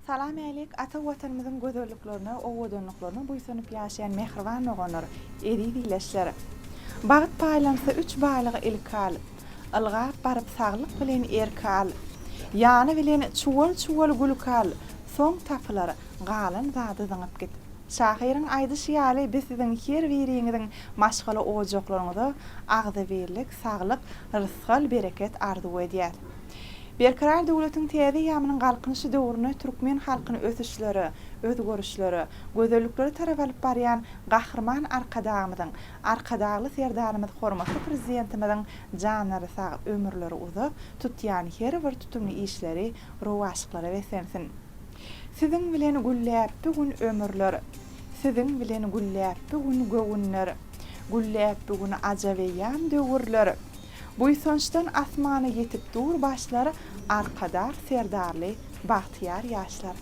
Salam alik, ata vatanımızın gözölliklerini, owadonluklarını buysanyp ýaşaýan mehriban oğanlar, edi diýleşler. Bagyt paýlansa 3 balygy ilkal, ylgap baryp saglyk bilen erkal, ýany bilen çuwal gülkal, soň tapylar galan zady zyňyp git. Şahyryň aýdyş ýaly bisiziň her biriňiziň maşgala ojaklaryňyzda agdy birlik, saglyk, rızkyl bereket arzu edýär. Berkarar döwletiň täze ýamynyň galkynyşy döwrüne türkmen halkyny ösüşleri, özgörüşleri, gözöllikleri tarap alyp barýan gahrman arkadagly serdarymyz hormatly prezidentimiziň janlary sag, ömürleri uzak, tutýan her bir tutumly işleri, rowaşyklary wesensin. Siziň bilen gülläp bugün ömürler, siziň bilen gülläp bugün göwünler, gülläp bugün ajabeýan döwürler. Bu soňçdan asmana yetip dur başlary arkada serdarly bahtiýar ýaşlar.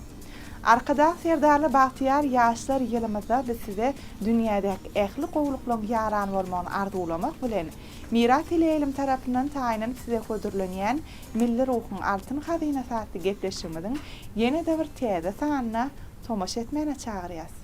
Arkada serdarly bahtiýar ýaşlar ýylymyzda biz size dünýädäki ähli gowluklaryň ýaran bolmagyny arzulamak bilen Miras Elim tarapyndan taýynan size ködürlenýän milli ruhyň altyn hazynasy hatly gepleşigimiziň ýene-de bir täze sanyna tomaş etmene çagyrýas.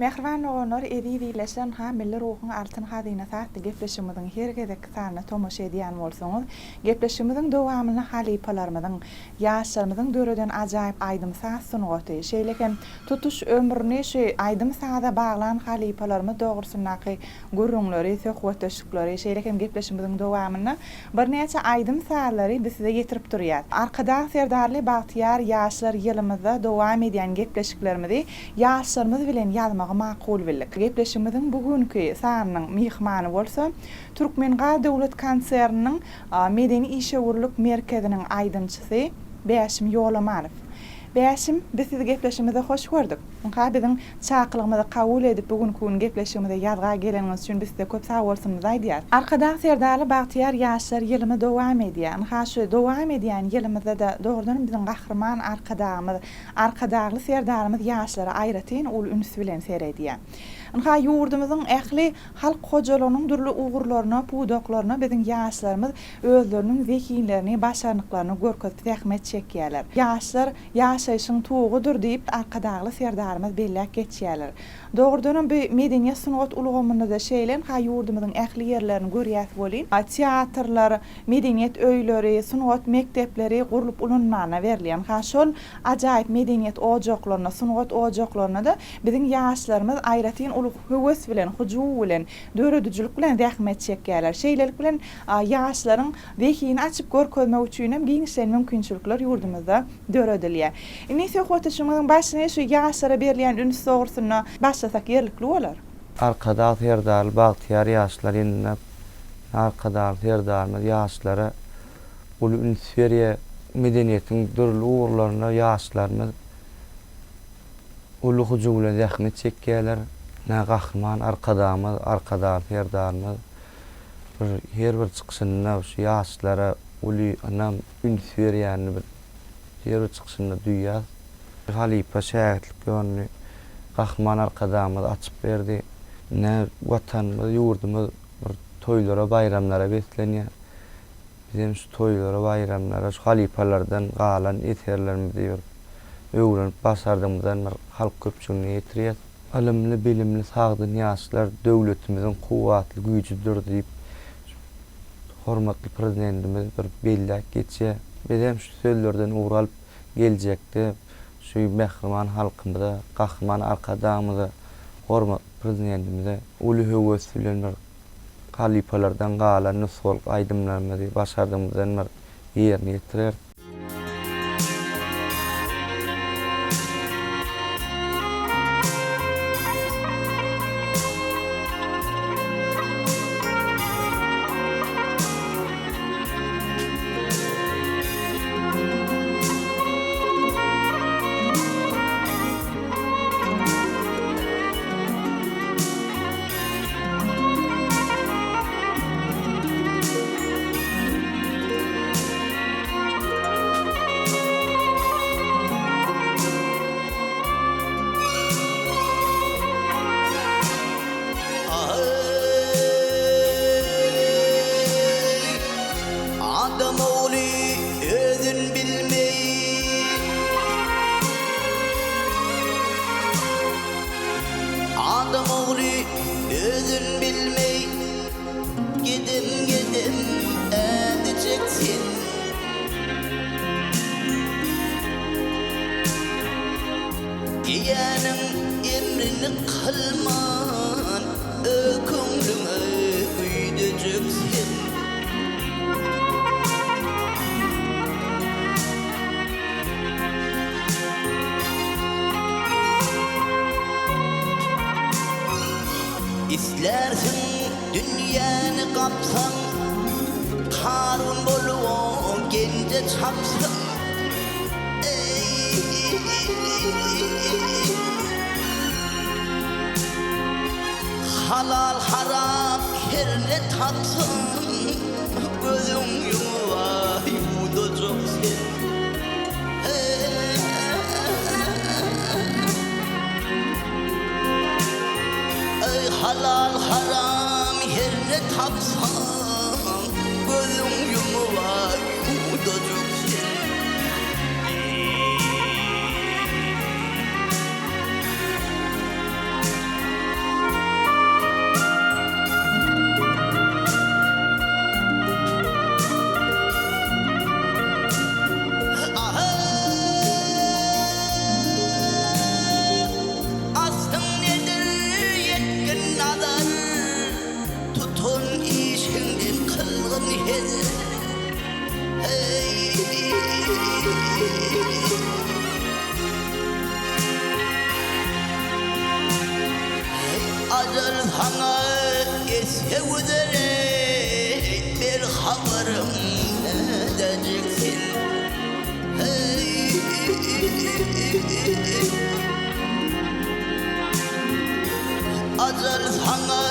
Mehriban oğanlar edi diýleşen ha milli ruhyň altyn hazynasy hatly gepleşigimiziň her gezek sanyna tomaş edýän bolsaňyz, gepleşigimiziň dowamyny halipalarymyzyň, ýaşlarymyzyň döreden ajaýyp aýdymsa sunugaty, şeýleken tutuş ömrüni şu aýdymsa baglan halipalarymyz dogrusynaky gurrunlary, söhbetleşikleri, şeýleken gepleşigimiziň dowamyny bir näçe aýdymsalary biz size ýetirip durýar. Arkada serdarly bahtiýar ýaşlar ýylymyzda dowam edýän gepleşiklerimizi ýaşlarymyz bilen ýazmak makul bildik. Gepleşigimiziň bugünkü sanynyň mihmany bolsa, Türkmenga döwlet konserniň medeni işgörlük merkeziniň aýdymçysy Bäşim Ýolamanow. Bäşim, biz sizi gepleşigimizde hoş gördük. Ha biziň çakylygymyzy kabul edip bugünkü gepleşigimizde ýazga geleniňiz üçin biz size köp sag bolsyňyz aýdýar. Arkada serdarly bahtiýar ýaşlar ýylymy dowam edýän. Ha şu dowam edýän ýylymyzda da dogrudan biziň gahrman arkadagly serdarymyz ýaşlara aýratyn ul üns bilen seredýär. Ha ýurdumyzyň ähli halk hojalarynyň durly ugurlaryna, pudoklaryna biziň ýaşlarymyz özleriniň zekilerini, başarnyklaryny görkezip zähmet çekýärler. Ýaşlar ýaşaýyşyň tuğudur diýip arkadagly serdarymyz bellek geçýärler. Dogrudan bu medeniýet sunugat ulgamynda da şeýlen ha ýurdumyzyň ähli ýerlerini görýäs bolyn. Teatrlar, medeniýet öýleri, sunugat mektepleri gurulyp ulanmana berilýän. Ha şol ajaýyp medeniýet ojaklaryna, sunugat ojaklaryna da biziň ýaşlarymyz aýratyn uluk höwes bilen, hujuw bilen, döredüjülük bilen zähmet çekýärler. Şeýlelik bilen ýaşlaryň wekini açyp görkezmek üçin hem giňişlen mümkinçilikler ýurdumyzda döredilýär. Indi söhbetimiziň başyna şu ýaşlara berilýän üns dogrusyna başlasak ýerlikli bolar. Arkada serdarly bahtiýar ýaşlar ýene arkada serdarly ýaşlara ulu üns berýär. Medeniýetiň durly ugurlaryna ýaşlarymyz ulu hujuw bilen zähmet çekýärler. Nä gahrman arkada serdarymyz her bir çykyşynda şu ýaşlara uly anam üns berýärni bir her bir çykyşynda duýýar. Halipa şäherlik ýönlü gahrman arkadamyz açyp berdi. Ne watanymyz, ýurdumyz bir toýlara, bayramlara beslenýär. Bizim şu toýlara, bayramlara, şu halipalardan galan eserlerimizi öwrenip başardığımızdan halk köpçüligine ýetirýär. Alimli, bilimli, sagdyn ýaşlar döwletimiziň kuwatly güýjüdür diýip hormatly prezidentimiz bir bellek geçýär. Biz hem şu sözlerden uğralyp geljekde şu mehriman halkymyza, gahrman arkadamyza, hormatly prezidentimize uly höwes bilen bir halipalardan galan nusol aýdymlarymyzy başardığımızdan ýerine ýetirýär. Adam oğlu özün bilmey, adam oğlu özün bilmey, gidim gidim edeceksin. Diyenin emrini kılman, ökümlüme güydeceksin. İstersin dünyanı kapsan, Karun bolup gence çapsan. Halal haram yerine tatsın, gözün yumuva yudacaksın. Halal haram yerine tapsan, gözün yumuva yudacaksın. Acil sana sevdere bir haberim edeceksin. Acil sana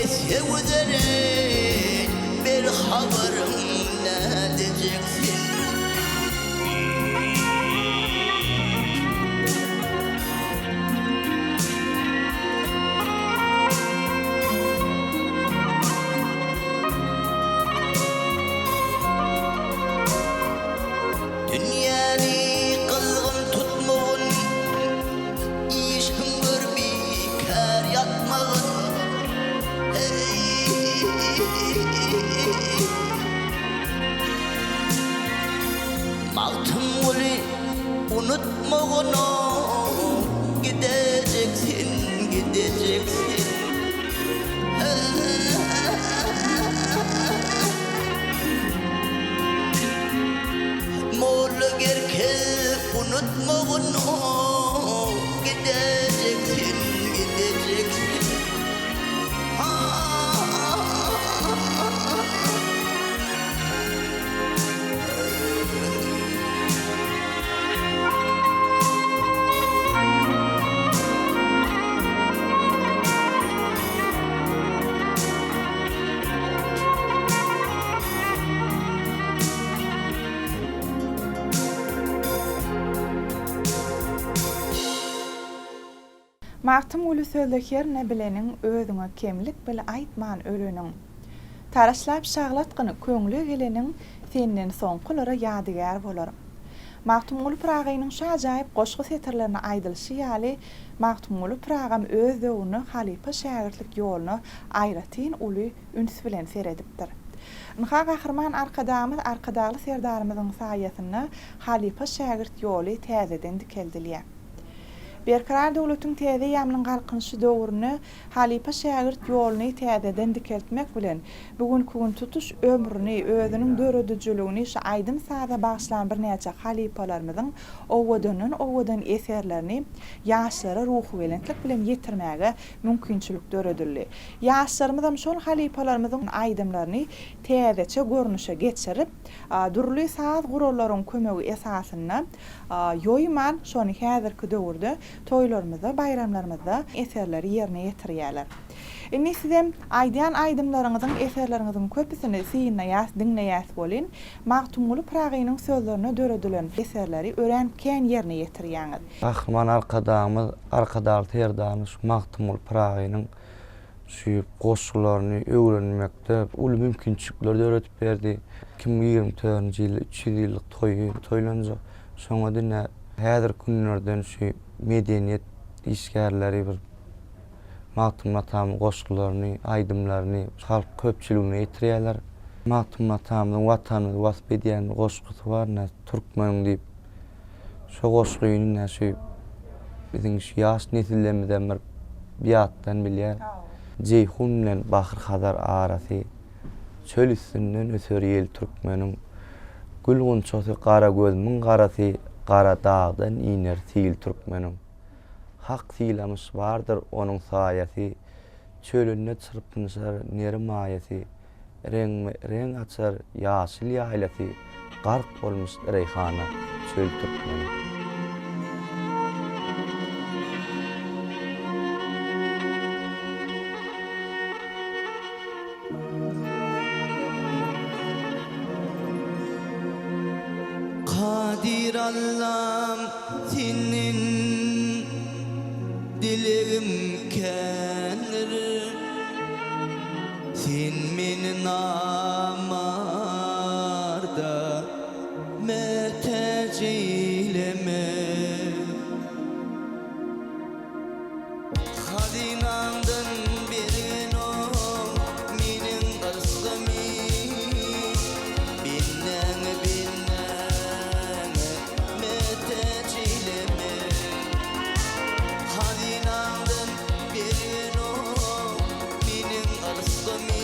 sevdere bir haberim edeceksin. Maltın oli unutma onu, gideceksin, gideceksin. Moğlu gerçek unutma onu, gideceksin, gideceksin. Magtym uly sözleker ne bilenin özüňe kemlik bile aýtman ölüniň. Taraşlap şaglatgyny köňlü gelenin senden soňkulara ýadygar bolar. Magtym uly Pragaýynyň şu ajaýyp goşgy setirlerini aýdylşy ýaly Magtym uly Pragam öz döwrüni halipa şäherlik ýoluny aýratyn uly üns bilen seredipdir. Nha gahrman arkadaly serdarymyzyň saýasyna halipa şägirt ýoly täzeden dikeldilýär. Berkarar döwletiň täze ýamlyň galkynşy döwrüni halipa şägirt ýoluny täzeden dikeltmek bilen bugünkü gün tutuş ömrüni, özüniň döredüjiligini şu aýdym sada başlan bir näçe halipalarymyzyň owadan eserlerini ýaşlara ruhy belentlik bilen ýetirmäge mümkinçilik döredildi. Ýaşlarymyz şol halipalarymyzyň aýdymlaryny täzeçe görnüşe geçirip, durly saz guralaryň kömegi esasyna ýoýman şonu häzirki döwürde toýlarymyzda, bayramlarymyzda eserleri ýerine ýetirýärler. Indi sizem aýdyan aýdymlaryňyzyň eserleriňiziň köpüsini synnaýas, dinleýäs bolyn, Magtym uly Pragaýynyň sözlerine döredilen eserleri örenip kän ýerine ýetirýäňiz. Ahman arkadaly terdanys Magtym uly Pragaýynyň şu goşgularyny öwrenmekde ul mümkinçilikler öğretip berdi. 2024-nji ýyl 300 ýyllyk toýlanjak. Şoňa dine häzir günlerden şu medeniýet işgärleri bir matym goşgularyny, aýdymlaryny halk köpçüligine ýetirýärler. Matym watany wasp edýän goşgusy bar, türkmen diýip. Şo goşguny näşe biziň şu ýaş nesillemizden bir biýatdan bilýär. Ceyhun bilen Bahir Hazar arasy çöl üstünden öser ýel türkmeniň gül gunçasy gara gözümiň garasy gara dağdan iner sil türkmeniň. Hak silamış bardyr onuň saýasy, çölünde çırpınşar neri maýasy, reň açar ýaşyl ýaýlasy, gark bolmuş reyhana çöl türkmeniň. Kadir Allah'ım senin dilerim kendir. Sen meni namarda meteceyleme. Hazinandan birin o menin ırsımı. Binnen meteceyleme. Hazinandan birin o menin ırsımı.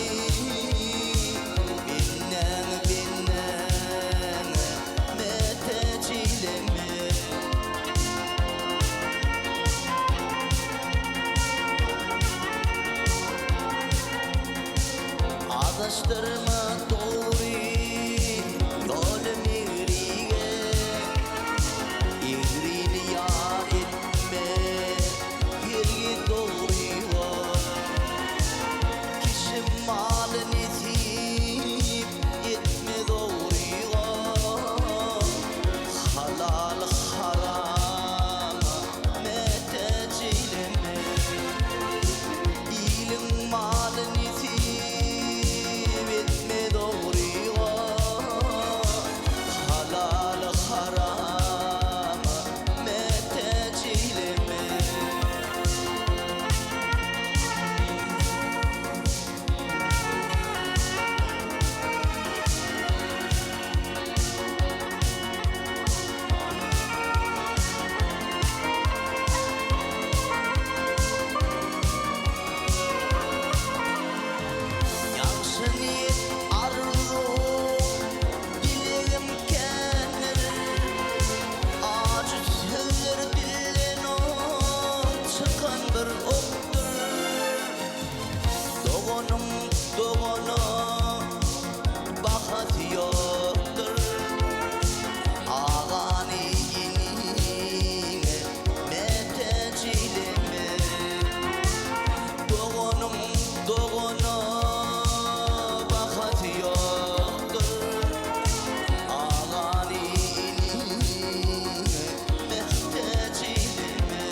Binnen meteceyleme. Adaştırma doğru yolum eğriye, eğrini yar etme, yeri doğru var. Kişi malını etip etme doğru var. Halal haram meteceyleme. İlim malını etip etme doğru var. Halal haram meteceyleme. Yaxşı niyet arzu dilerim kendir. Acı sözler dilden o çıkan bir oktur. Doğunun doğunu bahat yoktur. Ağani inine meteceyleme. Doğunun doğunu bahat yoktur. Ağani inine meteceyleme.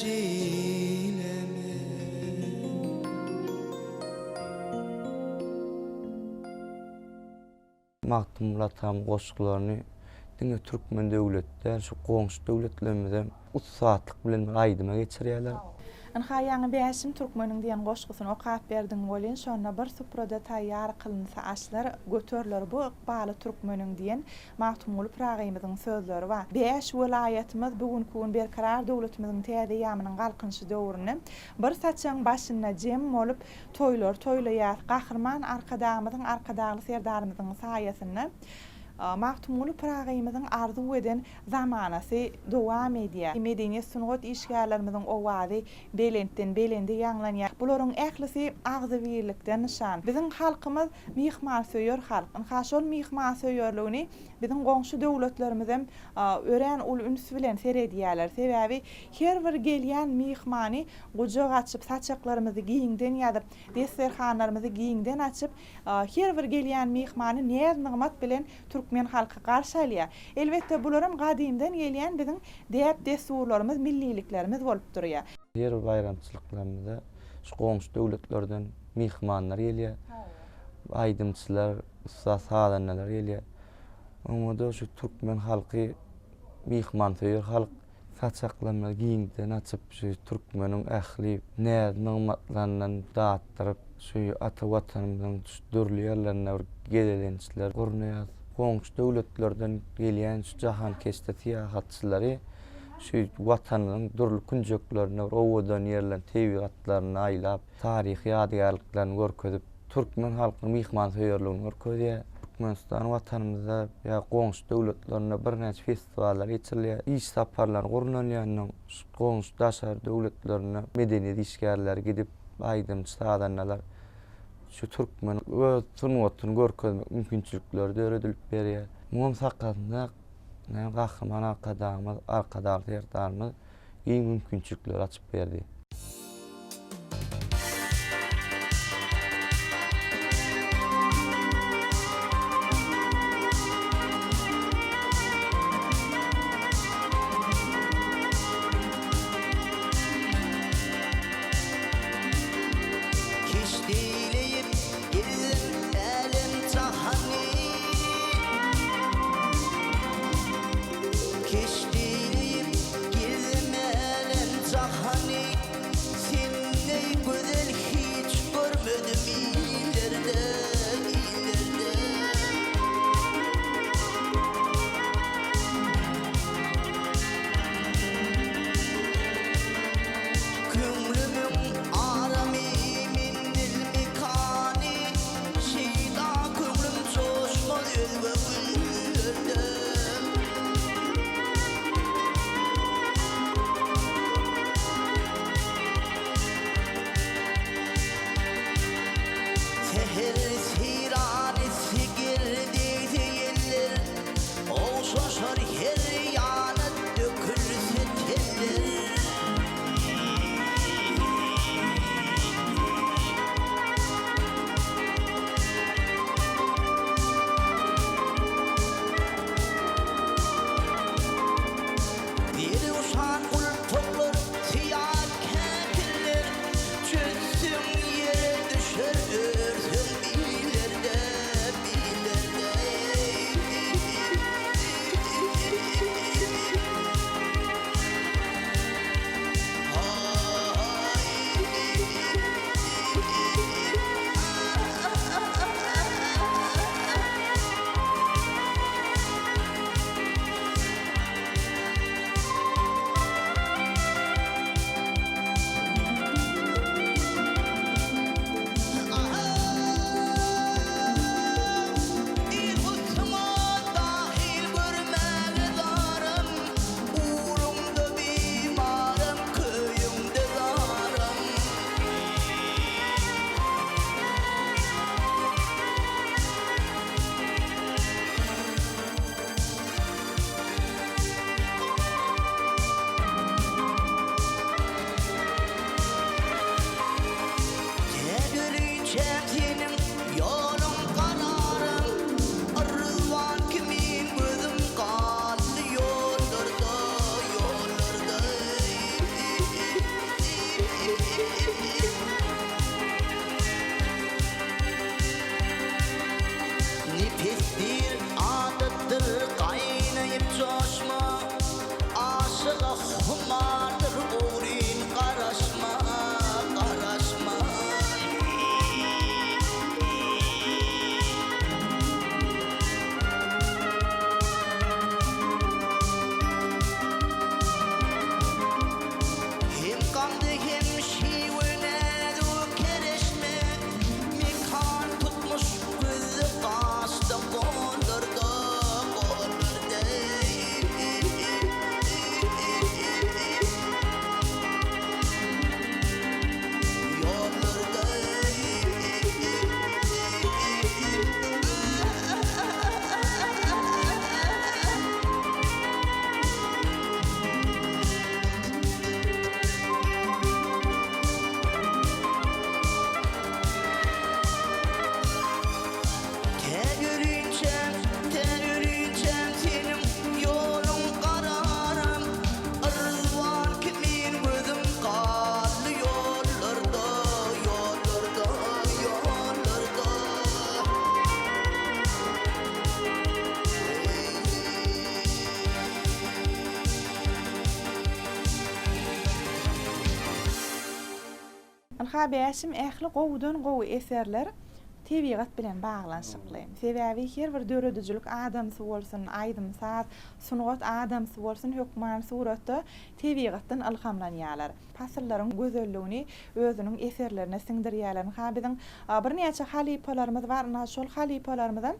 çileme. Magtumlatam goşguklaryny diňe türkmen döwletler, şu goňşy döwletlerimizden 3 saatlyk bilen aýdyma geçirýärler. Ýa-ni bäşim türkmeniň diýen goşgusyny okap berdiň bolýan, şonda bir suprada taýýar kılynsa aşlar götürler bu ykbaly türkmeniň diýen Magtumul Pragymyzyň sözleri bar. 5 welaýetimiz bugünkü gün berkarar döwletimiziň täze ýamynyň galkynşy döwrüne bir saçaň başyna jem bolup toýlar toýlaýar. Gahrman arkadamyzyň arkadaly serdarymyzyň saýasyny Magtumul Pragymyzyň arzu eden zamanasy dowam edýär. Medeniýet sunugat işgärlerimiziň owazy belende ýanglanýar. Bularyň ählisi agzy birlikden nişan. Biziň halkymyz mihman söýür halk. Haşol mihman söýürligini biziň goňşy döwletlerimizem ören ul üns bilen seredýärler. Sebäbi her bir gelýän mihmany gucak açyp saçaklarymyzy giýinden ýa-da deserhanlarymyzy giýinden açyp her bir gelýän mihmany näz nygmat bilen men halka garşy alýar. Elbetde bularym gadymdan gelýän biziň däp desurlarymyz, milliliklerimiz bolup durýar. Her bayramçylyklarymyzda şu goňşy döwletlerden mihmanlar gelýär. Aýdymçylar, sahadanlar gelýär. Onda şu türkmen halky mihman söýür halk saçaklaryny giýinden açyp şu türkmeniň ähli näz nygmatlaryndan dağıtdyryp şu ata watanymyzyň dürli ýerlerine gelelençiler gurnaýar. Goňşy döwletlerden gelýän şu jahan kesde tiýahatçylary şu watanyň durly künjeklerini owadan ýerlen tebigatlaryny aýlap, taryhy ýadygärliklaryny görkezip, türkmen halkyny mihman söýerligini görkezýär. Türkmenistan watanymyzda ýa goňşy döwletlerine bir näçe festivallar geçirilýär. İş saparlary gurulýanyň goňşy daşary döwletlerine medeniýet işgärleri gidip aýdymçy sadanlar şu türkmen öz sunuwatyny görkezmek mümkinçilikleri döredilip berýär. Muhim sakatynda gahrman arkadaly ýerdarymyz iň mümkinçilikler açyp berdi. Çözsün yere düşer, örsün bilir. ha bäşim ähli gowdan gowy eserler tebigat bilen baglanşykly. Sebäbi her bir döredijlik adamsy bolsun, aýdym saat, sunugat adamsy bolsun, hökman suratda tebigatdan ilhamlanýarlar. Pasyllaryň gözelligini özüniň eserlerine siňdirýärler. Ha biziň bir näçe halipalarymyz bar, şol halipalarymyzdan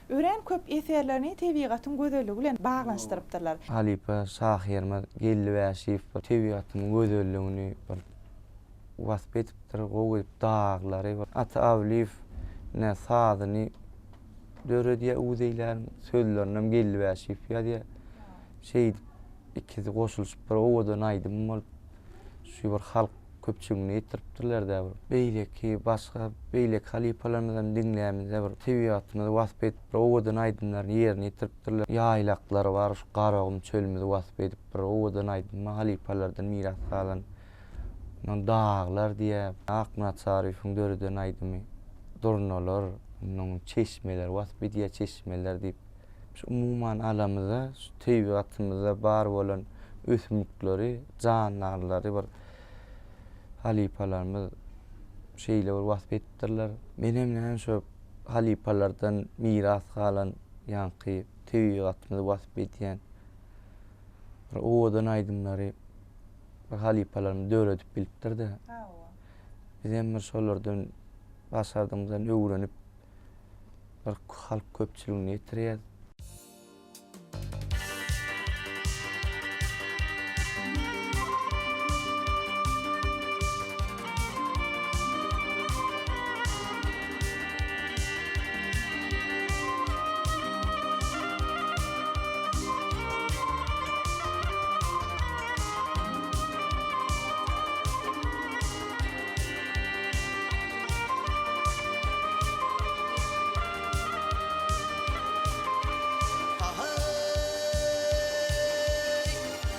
ören köp eserlerini tebigatyň gözelligi bilen baglanşdyrypdyrlar. Halipa Şahýermez Gelliwäşiw tebigatyň gözelligini bir wasp etipdir, gowy daglary bir atawlif ne sadyny dörediýe uzeýler sözlerinem Gelliwäşiw ýa-da şey ikizi goşulyp bir owadan aýdym bolup şu bir halk köpçüligini ýetiripdirler-de. Beýleki başga beýlek halipalarymyzdan diňläýände bir tebigatymyzy wasp etip bir owadan aýdymlar ýerini ýetiripdirler. Ýaýlaklary bar, şu garagym çölümyzi wasp edip bir owadan aýdym halipalardan miras galan dağlar diye Akmat Sarif'in dörüden aydımy durnalar, onun çeşmeler, wasbidiye çeşmeler diýip şu umuman alamyza, şu tebigatymyzda bar bolan ösümlikleri, canlarlary bir halipalarymyz şeýle bir wasp etdirler. Menemle şu halipalardan miras galan ýanky tebigatymyzy wasp edýän bir owadan aýdymlary halipalarym döredip bilipdir-de. Biz hem şolardan başardığımızdan öwrenip bir halk köpçüligini ýetirýär.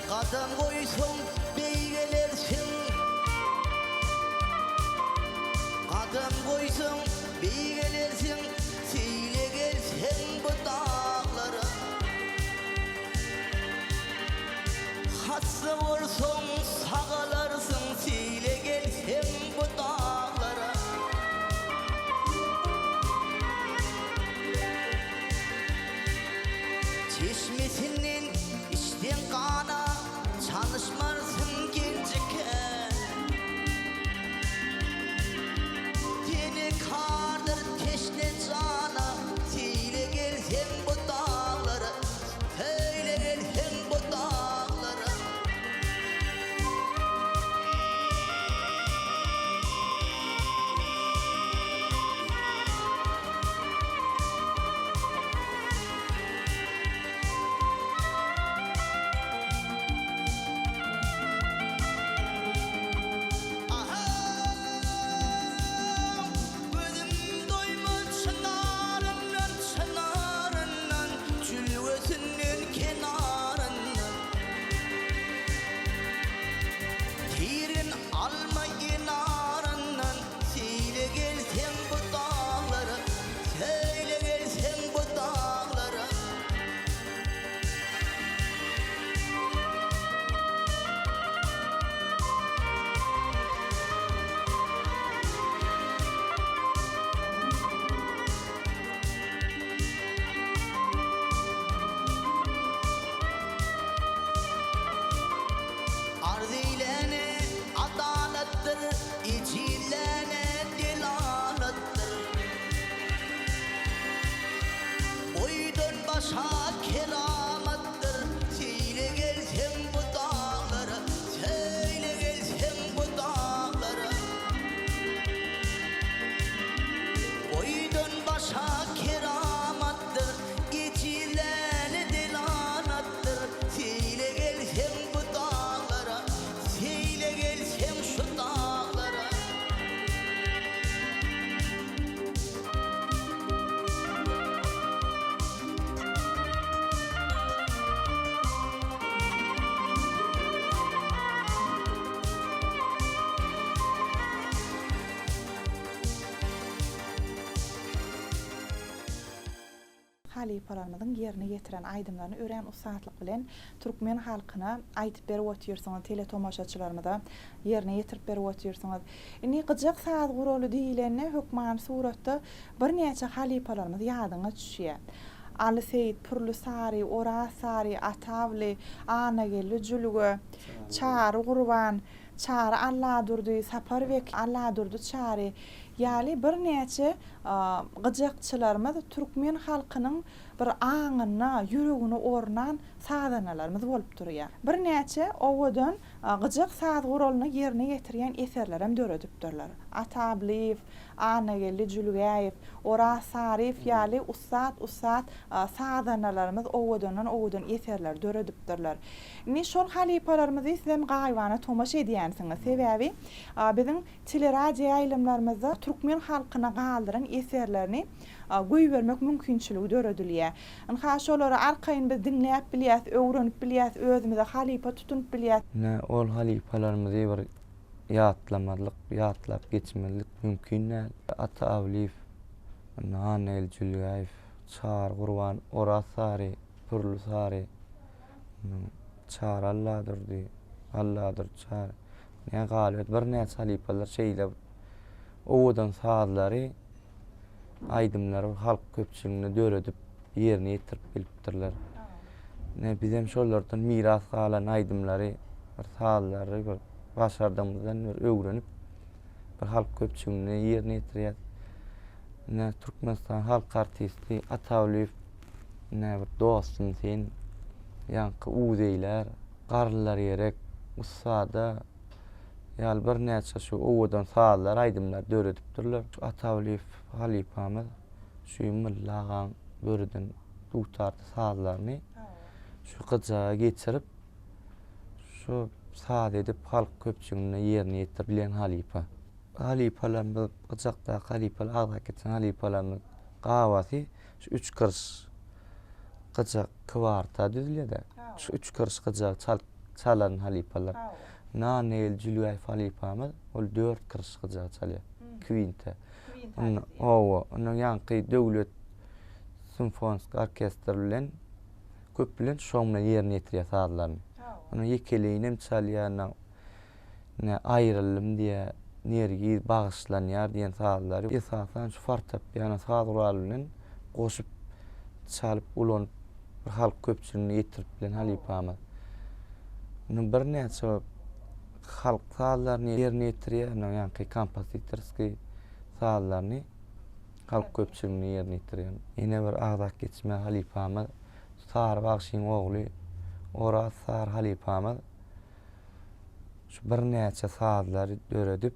Qadam koysun beygelersin, qadam koysun beygelersin, seyle gelsen bu dağlara. Hassa olsun sağalarsın, seyle gelsen bu dağlara. Çeşmesinden içten kana çalışmarsın gencike. Dene kardır teşne cana, seyle gelsen bu dağlara, seyle gelsen bu dağlara. Arziylene adalattır, içilene delalattır. Boydan başa keramattır, seyle gelsen bu dağlara, seyle gelsen bu dağlara. Boydan başa keramattır, içilene delalattır, seyle gelsen bu dağlara, seyle gelsen şu dağlara. halipalarymyzyň ýerine getiren aýdymlaryny ören usatlyk bilen türkmen halkyna aýdyp berip oturýarsyňyz, tele tomaşaçylarymyza ýerine getirip berip oturýarsyňyz. Indi gyjak saat guraly diýilende hökman suratda bir näçe halipalarymyz ýadyňa düşýär. Ali Seyit, Purlu Sari, Ora Sari, Atavli, Anageli, Jülüge, Çar, Gurban, Çar, Allah durdu, Saparvek, Allah durdu, Çari. Ýaly bir näçe gyjakçylarymyz türkmen halkynyň bir aňyna, ýüregine ornan sadanalarymyz bolup durýar. Bir näçe owadan gyjak saat guralyny ýerine getirýän eserler hem döredipdirler. Atabliýew, Anageli, Jülügeýew, Ora Sarif ýaly usat sadanalarymyz owadan eserler döredipdirler. Indi şol halipalarymyzy sizem gaýwana tomaşa edýänsiňiz. Sebäbi biziň teleradio ýaýlamlarymyzda türkmen halkyna galdyran eserlerini goýup bermek mümkinçiligi döredilýär. Ha şolary arkaýyn biz dinläp bilýäs, öwrenip bilýäs, özümize halipa tutunup bilýäs. Ol halipalarymyzy bir ýatlamadlyk, ýatlap geçmelik mümkin näl. Atawliýew, Nanel Jülügeýew, Çar, Gurban, Ora Sari, Purlu Sari, Çar Allah durdy, Allah'dır Çar. Ne galyp bir näçe halipalar şeýle owadan saadlary aýdymlary halk köpçüligine döredip ýerine ýetirip bilipdirler. Ne bizem şollardan miras galan aýdymlary, bir saadlary bir başardığımızdan bir öwrenip bir halk köpçüligine ýerine ýetirýär. Ne Türkmenistan halk artisti Atawliýew, ne bir dostum sen, ýanky uzeýler, garlylar ýerek usada ýaly bir näçe şu owadan saatlar aýdymlar döredipdirler. Atawliýew halipamyz şu mullagan börüden tutardy saatlaryny şu gyja geçirip şu saat edip halk köpçüligine ýerine ýetirip bilen halipa. Halipalarymyz gyjakda halipalar agda geçen halipalarymyz gawasy şu 3 kırş gyjak kwarta düzülýär. Şu 3 kırş gyjak çalan halipalar. Nanel Jülügeýew halipamyz ol 4 kırş gyjak çalýar. Quinte. Onuň ýanky döwlet simfonisk orkestr bilen köp bilen şoňla ýerine ýetirýär saatlaryny. Onu ýekeleýinem çalýar, ne aýrylym diýe nergi bagyşlanýar diýen saatlary esasan şu fortepiano saat guralynyň goşup çalyp ulanyp bir halk köpçüligine ýetirip bilen halipamyz. Onu bir näçe halk saatlaryny ýerine ýetirýär, ýanky kompozitorski saatlaryny halk köpçüligine ýerine ýetirýär. Ýene bir agdak geçme halipamyz Sar Bagşyň ogly Ora Sar halipamyz şu bir näçe saatlary döredip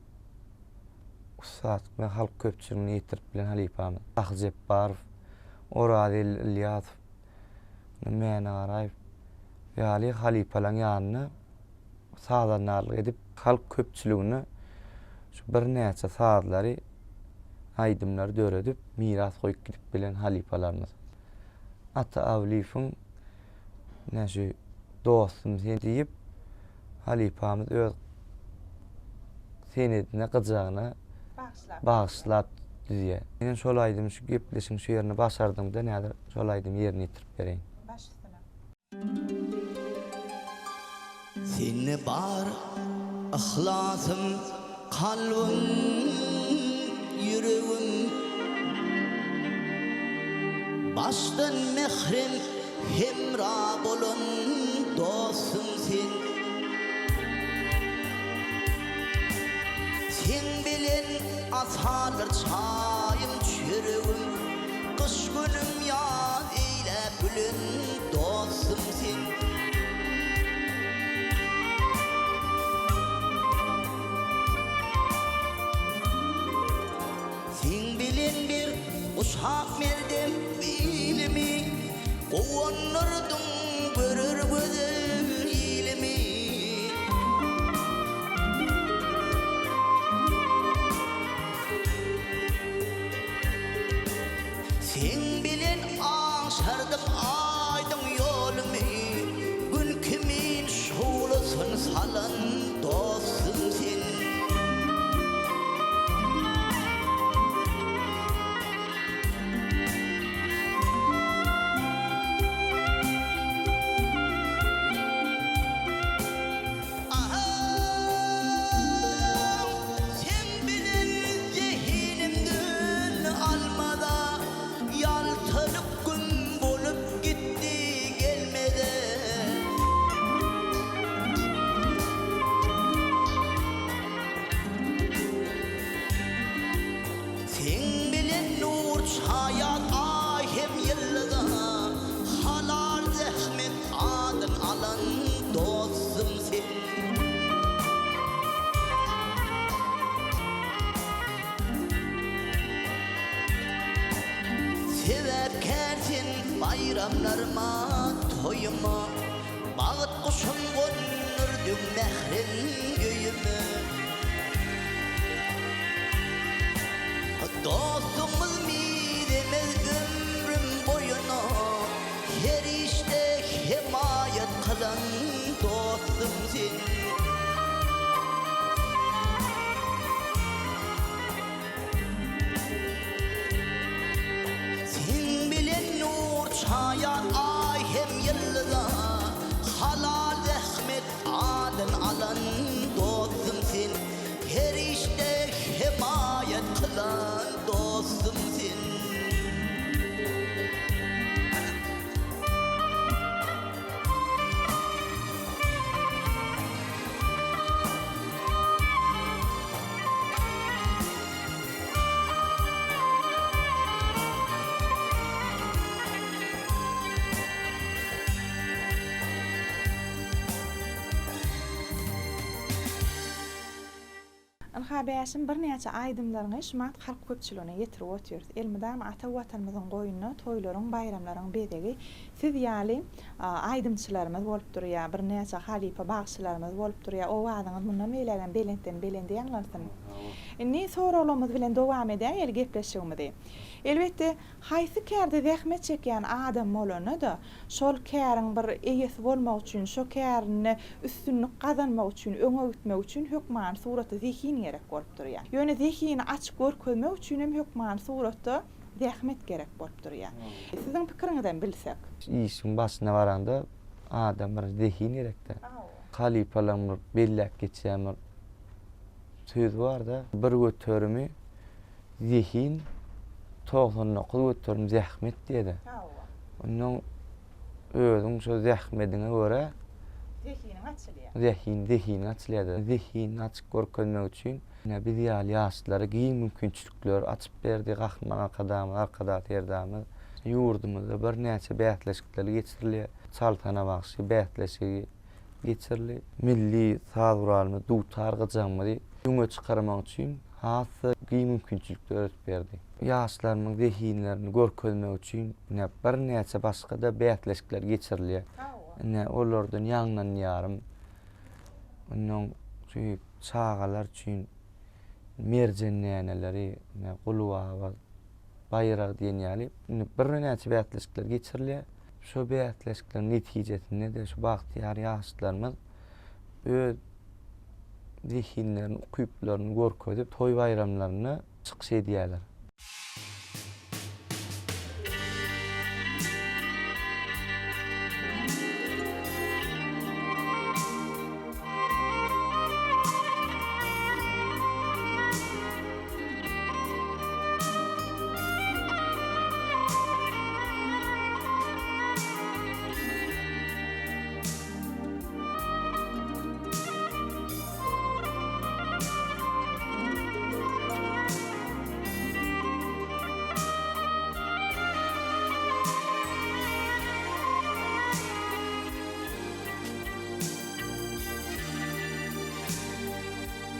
usat we halk köpçüligine ýetirip bilen halipamyz. Ahjepbar, Oradil Ilyas, Mena Araýew ýaly halipalaryň ýanyna saatlanarlyk edip halk köpçüligine şu bir näçe saatlary aýdymlary döredip miras goýup gidip bilen halipalarymyz. Atawliýewiň näşe dostum sen diýip halipamyz öz senedine gyjagyna bagyşlap diýär. Men şol aýdym şu gepleşiň şu ýerine başardymda näder şol aýdym ýerine ýetirip bereýin. Başysyna. Seni bar ihlasım, kalbim, yüreğim, baştan mehrim hemra bolun dostum sen. Sen bilen asarlar çayım çürüğüm, kış günüm yaz eyle bülün dostum sen. Sen bilen bir uşak meldim bilimi, kovannırdım görür güzel ilimi. Sen bilen aşardım aydın yolumu, gün kimin şulasın salan dostum sen. çayat ahim yıllığa halar zahmet adın alan dostum sen. Sebep kersin bayramlarıma toyuma bağıt kuşum konurdum mehrin göğüme. Dostumuz midemiz ömrüm boyuna her işte himayet kılan dostum sen. Sen bilen nur çaya ay hem yıllığa halal zahmet adın alan dostum sen. Her işte himayet kılan dostum sen. Anhabeşim bir näçe aýdymlaryny şumat halk köpçüligine ýetirip oturýar. Elmydam ata watanymyzyň goýunyna, toýlaryň, bayramlaryň bedegi siz ýaly aýdymçylarymyz bolup durýar. Bir näçe halipa bagşylarymyz bolup durýar. O wagtyňyz mundan meýlegen belenti ýanglarsyn. Inni soralamyz bilen dowam edýär, gepleşigimizde. Elbetde haýsy kärde zähmet çekýän adam bolany da şol käriň bir eýesi bolmak üçin, şo kärini üstünlük gazanmak üçin, öňe gitmek üçin hökman suraty zihin gerek bolup durýar. Ýöne zihini açyk görkezmek üçin hem hökman suratda zähmet gerek bolup durýar. Siziň pikiriňizden bilsek. İşin başına varanda adam bir zihin gerekde. Halipalar bellek geçýär söz var da bir götörümi zihin toğlanna götörüm zähmet diýdi. Onuň özüň şo zähmetine göre zihin açylýar. Zihin açyk görkezmek üçin biz ýaly ýaşlary giň mümkinçilikler açyp berdi. Gahman arkada ýerdämiz. Ýurdumyzda bir näçe bätleşikler geçirilýär. Çaltana bagşy bätleşigi geçirilýär. Milli saguralmy dutar gyjamly ýöňe çykarmak üçin hasy giň mümkinçilikler öýretip berdi. Ýaşlaryň zihinlerini görkezmek üçin bir näçe başga-da bätleşikler geçirilýär. Olardan ýaňdan ýarym. Onuň şu çağalar üçin merjenneleri, gulwa, bayrak diýen ýaly bir näçe bätleşikler geçirilýär. Şo bätleşiklerin netijesinde de şu bagtyar ýaşlarymyz öz zihinlerini, küýplerini görkezip toý bayramlaryny çykyş edýärler.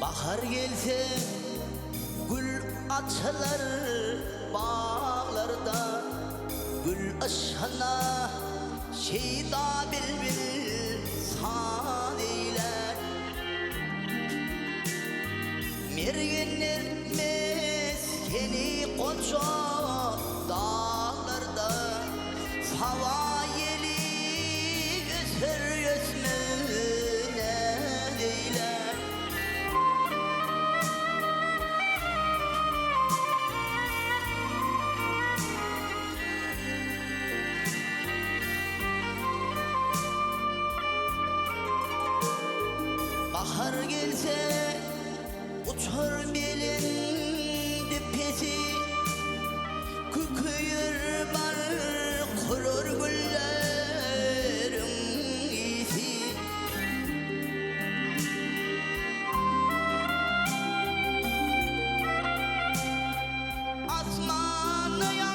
Bahar gelse gül açılar bağlarda, gül aşkına şeyda bilbil san eyler. Mergenler meskeni koça dağlarda, hava yeli götür götmüne eyler. Bahar gelse uçar belin dipesi, küküyür bar kurur güllerin isi. Asmanı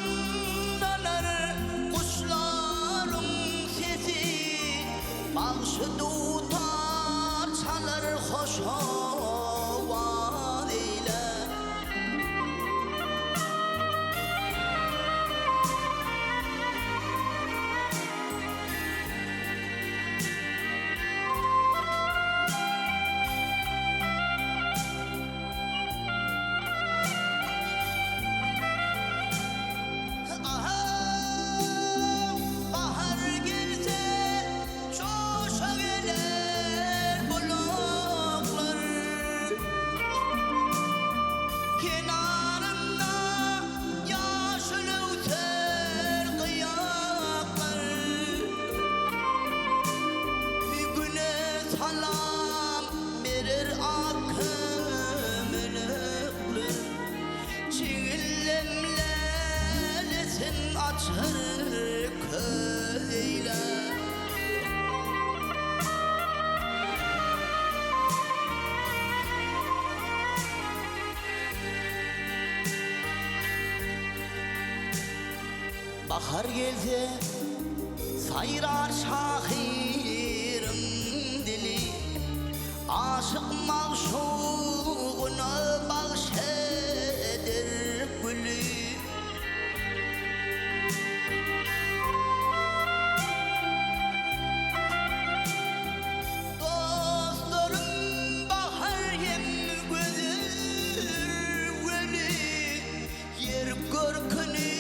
açır köyle. Bahar gelse sayrar şahirim dili, aşık mağşuğuna bahşeder gülü. Dostlarım bahar yem gözür gülü, yer görkünü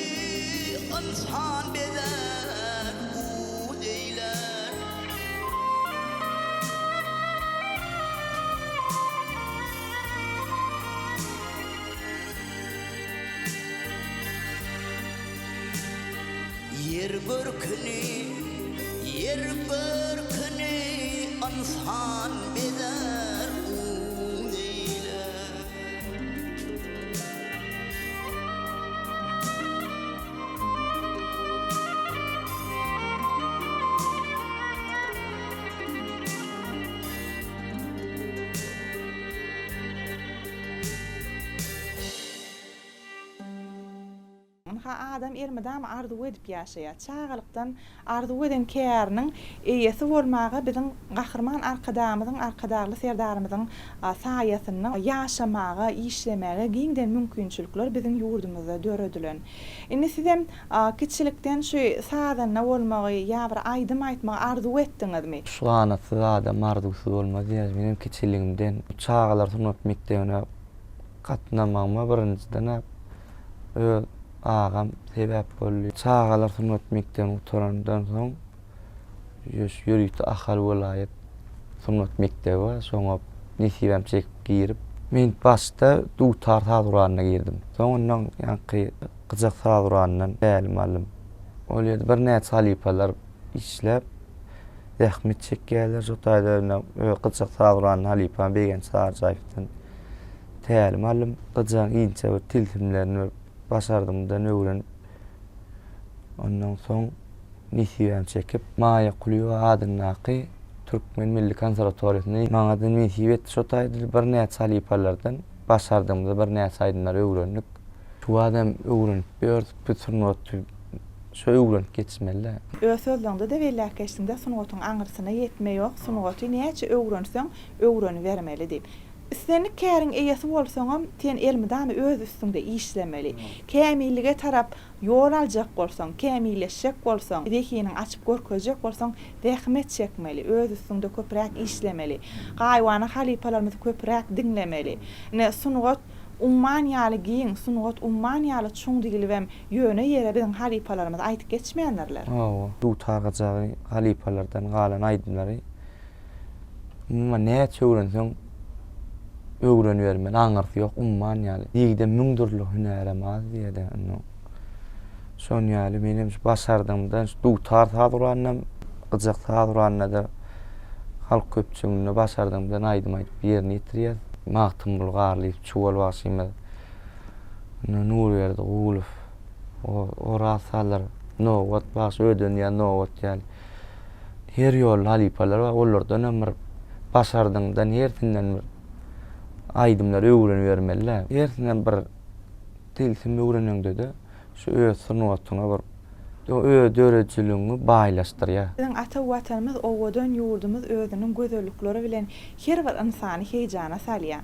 insan beder bu deyler. Yer görkünü insan beder bu deyler. Adam ermedam arzu edip yaşaya. Çağalıktan arzu eden käriniň eýesi bolmagy biziň gahrman arkadamyzyň, arkadagly serdarymyzyň saýasyny yaşamaga, işlemege giňden mümkinçilikler biziň ýurdumyzda döredilen. Indi sizem kiçilikden şu saýanyna bolmagy ýa bir aýdym aýtmagy arzu etdiňizmi? Şu anasy adam arzuwsy bolmaz ýa benim kiçiligimden çağalar sunap mektebine gatnamagyma birinciden ağam sebäp boldy. Çağalar sunap mektebine oturandan soň ýürükde ahal welaýet sunap mektebi bar, soňa nesibem çekip girip men başda dutar saduranyna girdim. Soňundan ýanky gyjak saduranynyň tälim alym. Ol ýerde bir näçe halipalar işläp zähmet çekýärler, şu taýda gyjak saduranyň halipan begen Sarjaýewden tälim alym. Gyjak inçe bir tilsimlerini başardymdan öwrenip ondan soň nesibem çekip Maýa Kuliýewa adynaky Türkmen Milli Konserwatoriýasyna maňa nesip etdi. Şu taýda bir näçe halipalardan başardymda bir näçe aýdymlar öwrenip şu adam öwrenip berdi, bütün şu öwrenip geçmeli. Öz sözlerinde de welläkeşinde sunugatyň aňyrsyna ýetme ýok, sunugaty näçe öwrenseň öwrenivermeli diýip. Seni käriň eýesi bolsaňam sen elmidamy öz üstünde işlemeli. Kämillige tarap ýol aljak bolsaň, kämilleşjek bolsaň, dekiniň açyp görkezjek bolsaň, zähmet çekmeli, öz üstünde köpräk işlemeli. Gaýwany halipalarymyzy köpräk diňlemeli. Ne sunugat umman ýaly giň, sunugat umman ýaly çuň diýilibem ýöne ýere biziň halipalarymyz aýtyp geçmeýänlerler. Bu targajagy halipalardan galan aýdymlary umma näçe öwrenseň öwrenibermen aňyrsy ýok, umman ýaly. Diýde müňdürlük hüneremaz diýede. Şon ýaly menim başardymdan dutar saduranyna, gyjak saduranyna da halk köpçüligine başardymdan aýdym aýdyp ýerine ýetirýär. Magtymyl garlyp çuwal başymy. Nur berdi gulup. O rasalar no wat baş ödün ýa no wat ýaly. Her ýol halipalar bar, olardan ömür başardymdan hersinden bir aýdymlar öwrenibermeliler. Hersinden bir tilsim öwrenende de şu öz sunugatyna bir dörejiligiňi baýlaşdyrýar. Biziň ata watanymyz, owadan ýurdumyz özüniň gözellikleri bilen her bir insany heýjana salýar.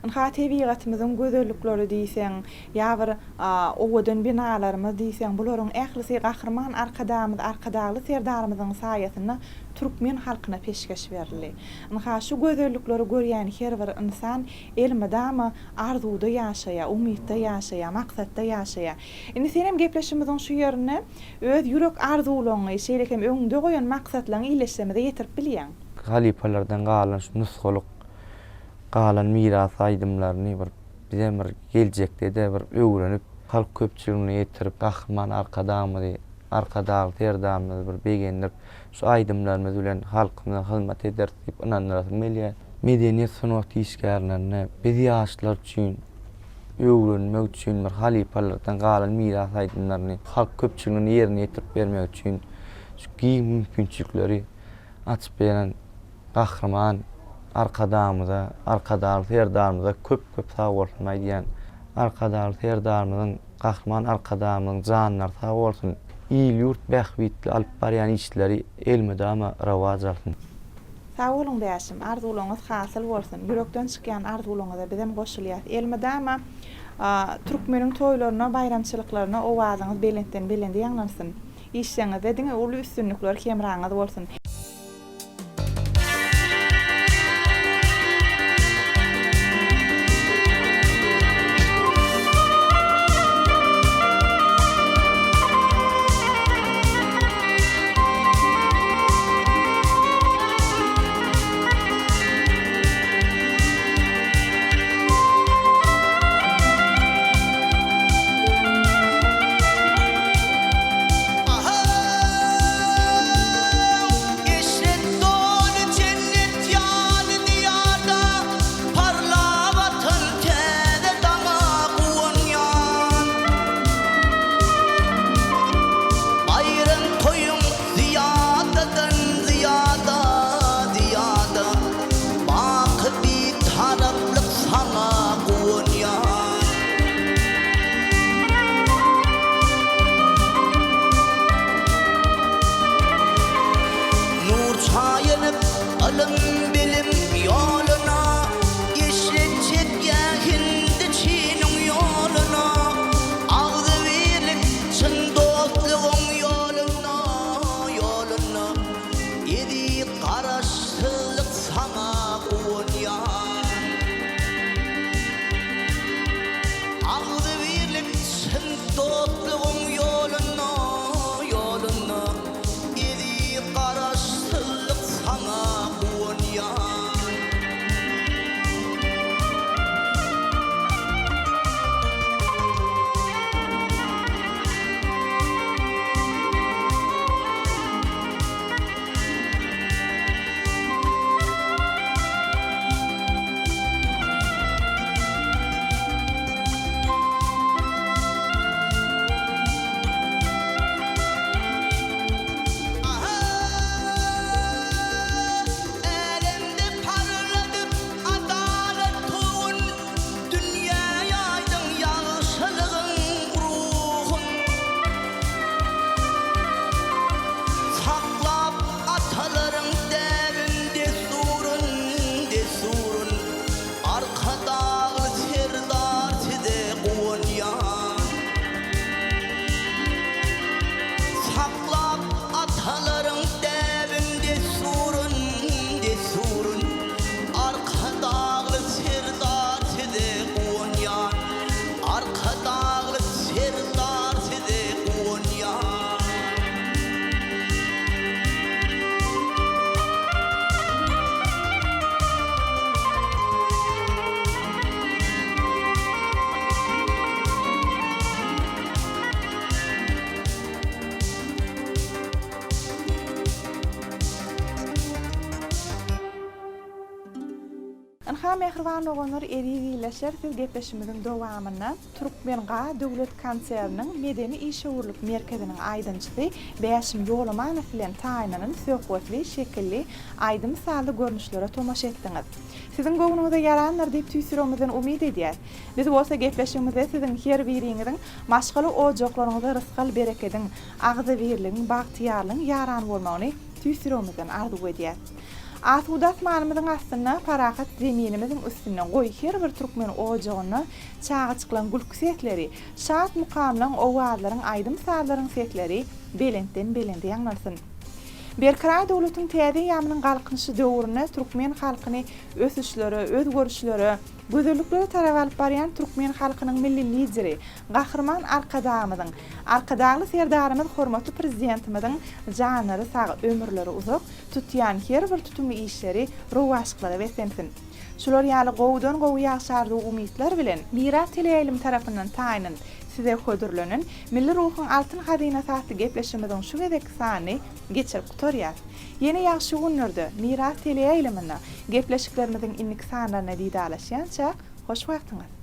Anha tebigatymyzyň gözellikleri diýseň, ýa bir owadan binalarymyz diýseň, bularyň ählisi gahrman arkadamyz, arkadagly serdarymyzyň saýasyny Türkmen halkyna peşkeş berildi. Anha şu gözellikleri görýän her bir insan elmedamy arzuwda ýaşaýar, umytda ýaşaýar, maksatda ýaşaýar. Indi senem gepleşimizin şu ýerine öz ýürek arzuwlaryny, şeýlekem öňde goýan maksatlaryny ileşlemede ýetirip bilýän. Halipalardan galan şu nusgalyk galan miras aýdymlaryny bize bir geljekde de bir öwrenip halk köpçüligine ýetirip gahman arkadamy, arkadagy terdamy bir begenler şu aýdymlarymyz bilen halkyna hyzmat eder diýip inanýar. Medeniýet sunugaty işgärlerini biz ýaşlar üçin öwrenmek üçin bir halipalardan galan miras aýdymlaryny halk köpçüligini ýerine ýetirip bermek üçin şu giň mümkinçilikleri açyp beren gahrman arkadaşlar herdarymyza köp sag bolsun aýdýan arkadaşlar herdarymyzyň gahrman arkadaşymyň janlar sag bolsun. İl ýurt bähwitli alyp barýan işleri elmede ama rawaj alsyn. Sağ olun bäşim, arzuwlaryňyz hasyl bolsun. Yürekden çykýan arzuwlaryňyza bizem goşulýar. Elmede ama türkmeniň toýlaryna, bayramçylyklaryna owazyňyz belentden belende ýanglansyn. İşleňiz ediňe uly üstünlikler kemraňyz bolsun. Alım bilim yoluna yeşilçek yahindi çiğnin yoluna ağzı birlik çın dostluğun yoluna yedi karıştırlık sana kunya ağzı birlik çın dostluğun yoluna yedi karıştırlık sana kunya elimde parladı adalet tuğun dünya yaydın yaşlığın ruhun saklap ataların derinde surun arkada serdar size kunya saklap ataların derinde surun arkada serdar size kunya arkada serdar size kunya Anha mehriban oğlanlar erigileşer siz gepleşimiziň dowamyna Türkmenga döwlet kanseriniň medeni işgörlük merkeziniň aýdynçysy Bäşim Ýolomanow bilen taýinanyň söhbetli şekilli aýdym saly görnüşlere tomaşa etdiňiz. Siziň gowunuňyza ýaranlar diýip tüýsürmizden umyd edýär. Biz bolsa gepleşimizde siziň her biriňiziň maşgaly ojaklaryňyza rızkal bereketiň, agzy birligiň, bagtyarlygyň ýaran bolmagyny tüýsürmizden arzu edýär. Asudat malymyzyň astyna parahat zeminimiziň üstüne goý her bir türkmen ojagyny çağa çyklan gülk sekleri, şat mukamlaň owazlaryň aýdym sallaryň sekleri belentden belende ýanglansyn. Berkira döwletiň täze ýamynyň galkynyşy döwrüne türkmen halkyny ösüşleri, özgörüşleri, gözellikleri tarap alyp barýan türkmen halkynyň milli lideri, gahrman arkadagly serdarymyz hormatly prezidentimiziň janlary sag ömürleri uzak tutýan her bir tutumy işleri rowaşyklara besensin. Şular ýaly gowdan gowy ýaşardy umytlar bilen Mira Teleýelim tarapyndan taýynan size hödürlenen milli ruhyň altyn hazynasy hatly gepleşimiziň şu gedek sany geçirip gutarýar. Ýene ýaşy günlerde Mira Teleýelimna gepleşiklerimiziň innik sanlaryna diýdalaşýança hoş wagtyňyz.